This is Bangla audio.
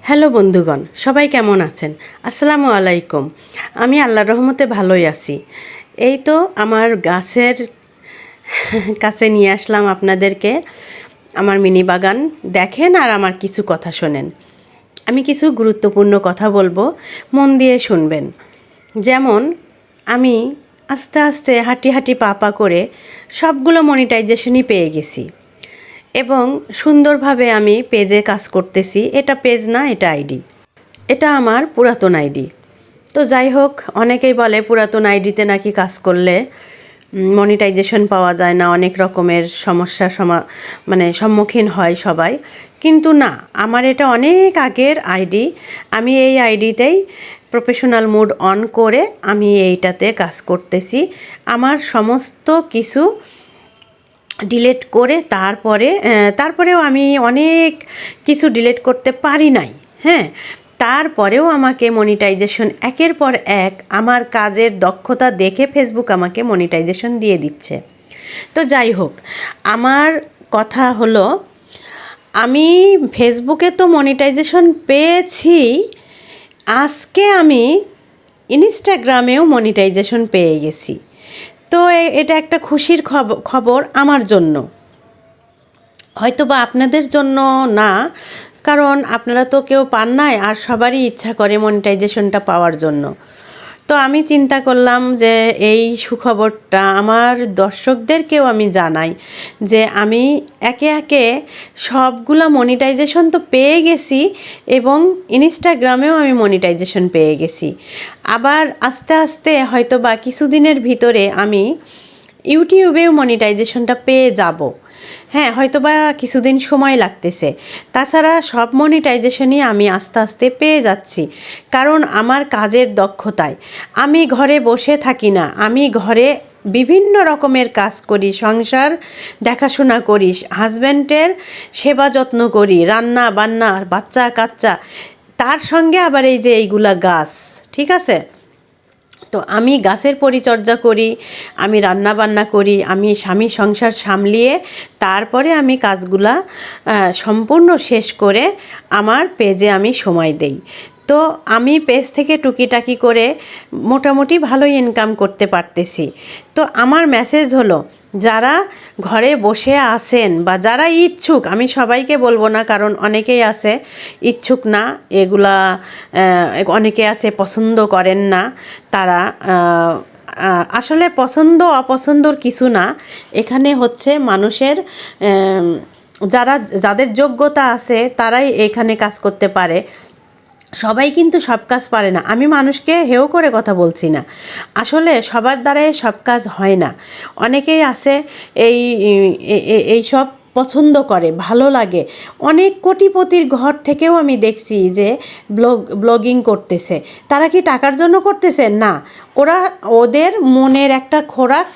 হ্যালো বন্ধুগণ, সবাই কেমন আছেন? আসসালামু আলাইকুম। আমি আল্লাহর রহমতে ভালোই আছি। এই তো আমার গাছের কাছে নিয়ে আসলাম আপনাদেরকে আমার মিনি বাগান। দেখেন আর আমার কিছু কথা শোনেন। আমি কিছু গুরুত্বপূর্ণ কথা বলবো, মন দিয়ে শুনবেন। যেমন আমি আস্তে আস্তে হাঁটি হাঁটি পা পা করে সবগুলো মনিটাইজেশনই পেয়ে গেছি এবং সুন্দরভাবে আমি পেজে কাজ করতেছি। এটা পেজ না, এটা আইডি। এটা আমার পুরাতন আইডি। তো যাই হোক, অনেকেই বলে পুরাতন আইডিতে নাকি কাজ করলে মনিটাইজেশন পাওয়া যায় না, অনেক রকমের সমস্যার সম্মুখীন হয় সবাই। কিন্তু না, আমার এটা অনেক আগের আইডি। আমি এই আইডিতেই প্রফেশনাল মুড অন করে আমি এইটাতে কাজ করতেছি। আমার সমস্ত কিছু ডিলিট করে তারপরেও আমি অনেক কিছু ডিলিট করতে পারি নাই। হ্যাঁ, তারপরেও আমাকে মনিটাইজেশন একের পর এক আমার কাজের দক্ষতা দেখে ফেসবুক আমাকে মনিটাইজেশন দিয়ে দিচ্ছে। তো যাই হোক, আমার কথা হলো, আমি ফেসবুকে তো মনিটাইজেশন পেয়েছি, আজকে আমি ইনস্টাগ্রামেও মনিটাইজেশন পেয়ে গেছি। তো এটা একটা খুশির খবর আমার জন্য, হয়তো বা আপনাদের জন্য না, কারণ আপনারা তো কেউ পান নাই, আর সবারই ইচ্ছা করে মনিটাইজেশনটা পাওয়ার জন্য। তো আমি চিন্তা করলাম যে এই সুখবরটা আমার দর্শকদেরকেও আমি জানাই যে আমি একে একে সবগুলা মনিটাইজেশন তো পেয়ে গেছি এবং ইনস্টাগ্রামেও আমি মনিটাইজেশন পেয়ে গেছি। আবার আস্তে আস্তে হয়তো বা কিছুদিনের ভিতরে আমি ইউটিউবেও মনিটাইজেশনটা পেয়ে যাব। হ্যাঁ, হয়তো বা কিছুদিন সময় লাগতেছে। তাছাড়া সব মনিটাইজেশনই আমি আস্তে আস্তে পেয়ে যাচ্ছি, কারণ আমার কাজের দক্ষতায়। আমি ঘরে বসে থাকি না, আমি ঘরে বিভিন্ন রকমের কাজ করি, সংসার দেখাশোনা করি, হাজব্যান্ডের সেবা যত্ন করি, রান্না বান্না, বাচ্চা কাচ্চা, তার সঙ্গে আবার এই যে এইগুলা গাছ, ঠিক আছে। তো আমি গাছের পরিচর্যা করি, আমি রান্না বান্না করি, আমি স্বামী সংসার সামলিয়ে তারপরে আমি কাজগুলা সম্পূর্ণ শেষ করে আমার পেজে আমি সময় দেই। তো আমি পেজ থেকে টুকিটাকি করে মোটামুটি ভালোই ইনকাম করতে পারতেছি। তো আমার মেসেজ হলো, যারা ঘরে বসে আছেন বা যারা ইচ্ছুক, আমি সবাইকে বলবো না, কারণ অনেকেই আছে ইচ্ছুক না, এগুলা অনেকে আছে পছন্দ করেন না। তারা আসলে পছন্দ অপছন্দর কিছু না, এখানে হচ্ছে মানুষের যাদের যোগ্যতা আছে তারাই এখানে কাজ করতে পারে। সবাই কিন্তু সব কাজ পারে না। আমি মানুষকে হেয় করে কথা বলছি না, আসলে সবার দ্বারাই সব কাজ হয় না। অনেকেই আছে এই সব পছন্দ করে, ভালো লাগে। অনেক কোটিপতির ঘর থেকেও আমি দেখছি যে ব্লগিং করতেছে। তারা কি টাকার জন্য করতেছে? না, ওদের মনের একটা খোরাক